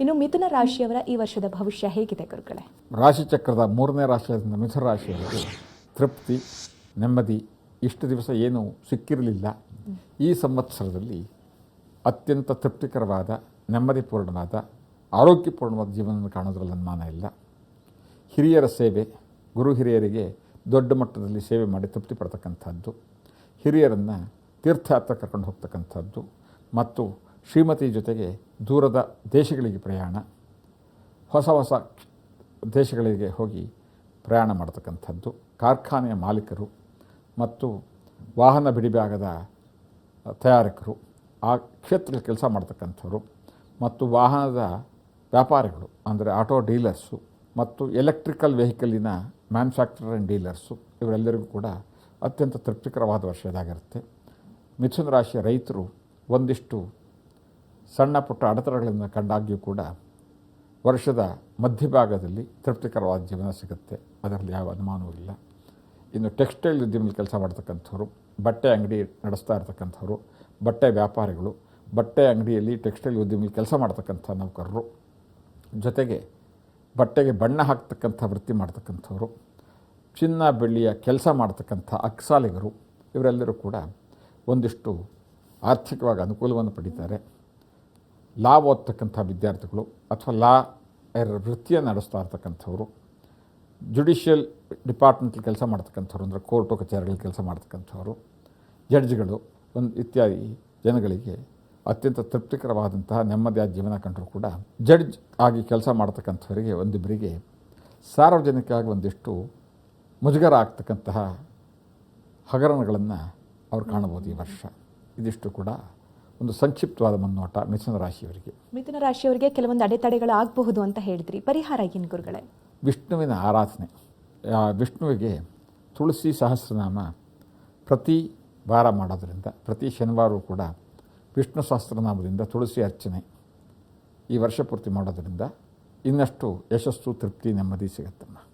ಇನ್ನು ಮಿಥುನ ರಾಶಿಯವರ ಈ ವರ್ಷದ ಭವಿಷ್ಯ ಹೇಗಿದೆ ಗುರುಗಳೇ? ರಾಶಿಚಕ್ರದ 3ನೇ ರಾಶಿಯಾದ ಮಿಥುನ ರಾಶಿಯವರಿಗೆ ತೃಪ್ತಿ, ನೆಮ್ಮದಿ ಇಷ್ಟು ದಿವಸ ಏನೂ ಸಿಕ್ಕಿರಲಿಲ್ಲ. ಈ ಸಂವತ್ಸರದಲ್ಲಿ ಅತ್ಯಂತ ತೃಪ್ತಿಕರವಾದ, ನೆಮ್ಮದಿಪೂರ್ಣವಾದ, ಆರೋಗ್ಯಪೂರ್ಣವಾದ ಜೀವನವನ್ನು ಕಾಣೋದ್ರಲ್ಲಿ ಅನುಮಾನ ಇಲ್ಲ. ಹಿರಿಯರ ಸೇವೆ, ಗುರು ಹಿರಿಯರಿಗೆ ದೊಡ್ಡ ಮಟ್ಟದಲ್ಲಿ ಸೇವೆ ಮಾಡಿ ತೃಪ್ತಿ ಪಡ್ತಕ್ಕಂಥದ್ದು, ಹಿರಿಯರನ್ನು ತೀರ್ಥಯಾತ್ರೆ ಕರ್ಕೊಂಡು ಹೋಗ್ತಕ್ಕಂಥದ್ದು ಮತ್ತು ಶ್ರೀಮತಿ ಜೊತೆಗೆ ದೂರದ ದೇಶಗಳಿಗೆ ಪ್ರಯಾಣ, ಹೊಸ ಹೊಸ ದೇಶಗಳಿಗೆ ಹೋಗಿ ಪ್ರಯಾಣ ಮಾಡ್ತಕ್ಕಂಥದ್ದು, ಕಾರ್ಖಾನೆಯ ಮಾಲೀಕರು ಮತ್ತು ವಾಹನ ಬಿಡಿಭಾಗದ ತಯಾರಕರು, ಆ ಕ್ಷೇತ್ರದಲ್ಲಿ ಕೆಲಸ ಮಾಡ್ತಕ್ಕಂಥವ್ರು ಮತ್ತು ವಾಹನದ ವ್ಯಾಪಾರಿಗಳು ಅಂದರೆ ಆಟೋ ಡೀಲರ್ಸು ಮತ್ತು ಎಲೆಕ್ಟ್ರಿಕಲ್ ವೆಹಿಕಲಿನ ಮ್ಯಾನುಫ್ಯಾಕ್ಚರರ್ ಆ್ಯಂಡ್ ಡೀಲರ್ಸು, ಇವರೆಲ್ಲರಿಗೂ ಕೂಡ ಅತ್ಯಂತ ತೃಪ್ತಿಕರವಾದ ವರ್ಷದಾಗಿರುತ್ತೆ. ಮಿಥುನ ರಾಶಿಯ ರೈತರು ಒಂದಿಷ್ಟು ಸಣ್ಣ ಪುಟ್ಟ ಅಡೆತಡೆಗಳನ್ನು ಕಂಡಾಗ್ಯೂ ಕೂಡ ವರ್ಷದ ಮಧ್ಯಭಾಗದಲ್ಲಿ ತೃಪ್ತಿಕರವಾದ ಜೀವನ ಸಿಗುತ್ತೆ, ಅದರಲ್ಲಿ ಯಾವ ಅನುಮಾನವೂ ಇಲ್ಲ. ಇನ್ನು ಟೆಕ್ಸ್ಟೈಲ್ ಉದ್ಯಮದಲ್ಲಿ ಕೆಲಸ ಮಾಡ್ತಕ್ಕಂಥವ್ರು, ಬಟ್ಟೆ ಅಂಗಡಿ ನಡೆಸ್ತಾ ಇರ್ತಕ್ಕಂಥವ್ರು, ಬಟ್ಟೆ ವ್ಯಾಪಾರಿಗಳು, ಬಟ್ಟೆ ಅಂಗಡಿಯಲ್ಲಿ ಟೆಕ್ಸ್ಟೈಲ್ ಉದ್ಯಮದಲ್ಲಿ ಕೆಲಸ ಮಾಡ್ತಕ್ಕಂಥ ನೌಕರರು, ಜೊತೆಗೆ ಬಟ್ಟೆಗೆ ಬಣ್ಣ ಹಾಕ್ತಕ್ಕಂಥ ವೃತ್ತಿ ಮಾಡ್ತಕ್ಕಂಥವ್ರು, ಚಿನ್ನ ಬೆಳ್ಳಿಯ ಕೆಲಸ ಮಾಡ್ತಕ್ಕಂಥ ಅಕ್ಸಾಲಿಗರು, ಇವರೆಲ್ಲರೂ ಕೂಡ ಒಂದಿಷ್ಟು ಆರ್ಥಿಕವಾಗಿ ಅನುಕೂಲವನ್ನು ಪಡೀತಾರೆ. ಲಾ ಓದ್ತಕ್ಕಂಥ ವಿದ್ಯಾರ್ಥಿಗಳು ಅಥವಾ ಲಾ ವೃತ್ತಿಯನ್ನು ನಡೆಸ್ತಾ ಇರ್ತಕ್ಕಂಥವ್ರು, ಜುಡಿಷಿಯಲ್ ಡಿಪಾರ್ಟ್ಮೆಂಟಲ್ಲಿ ಕೆಲಸ ಮಾಡ್ತಕ್ಕಂಥವ್ರು ಅಂದರೆ ಕೋರ್ಟು ಕಚೇರಿಗಳಲ್ಲಿ ಕೆಲಸ ಮಾಡ್ತಕ್ಕಂಥವ್ರು, ಜಡ್ಜ್ಗಳು ಇತ್ಯಾದಿ ಜನಗಳಿಗೆ ಅತ್ಯಂತ ತೃಪ್ತಿಕರವಾದಂತಹ ನೆಮ್ಮದಿಯಾದ ಜೀವನ ಕಂಡರೂ ಕೂಡ ಜಡ್ಜ್ ಆಗಿ ಕೆಲಸ ಮಾಡ್ತಕ್ಕಂಥವರಿಗೆ ಒಂದಿಬ್ಬರಿಗೆ ಸಾರ್ವಜನಿಕವಾಗಿ ಒಂದಿಷ್ಟು ಮುಜುಗರ ಆಗ್ತಕ್ಕಂತಹ ಹಗರಣಗಳನ್ನು ಅವ್ರು ಕಾಣಬಹುದು ಈ ವರ್ಷ. ಇದಿಷ್ಟು ಕೂಡ ಒಂದು ಸಂಕ್ಷಿಪ್ತವಾದ ಮುನ್ನೋಟ ಮಿಥುನ ರಾಶಿಯವರಿಗೆ. ಮಿಥುನ ರಾಶಿಯವರಿಗೆ ಕೆಲವೊಂದು ಅಡೆತಡೆಗಳು ಆಗಬಹುದು ಅಂತ ಹೇಳಿದ್ರಿ, ಪರಿಹಾರ ಏನು ಗುರುಗಳೇ? ವಿಷ್ಣುವಿನ ಆರಾಧನೆ. ವಿಷ್ಣುವಿಗೆ ತುಳಸಿ ಸಹಸ್ರನಾಮ ಪ್ರತಿ ವಾರ ಮಾಡೋದರಿಂದ, ಪ್ರತಿ ಶನಿವಾರವೂ ಕೂಡ ವಿಷ್ಣು ಸಹಸ್ರನಾಮದಿಂದ ತುಳಸಿ ಅರ್ಚನೆ ಈ ವರ್ಷ ಪೂರ್ತಿ ಮಾಡೋದರಿಂದ ಇನ್ನಷ್ಟು ಯಶಸ್ಸು, ತೃಪ್ತಿ, ನೆಮ್ಮದಿ ಸಿಗುತ್ತಮ್ಮ.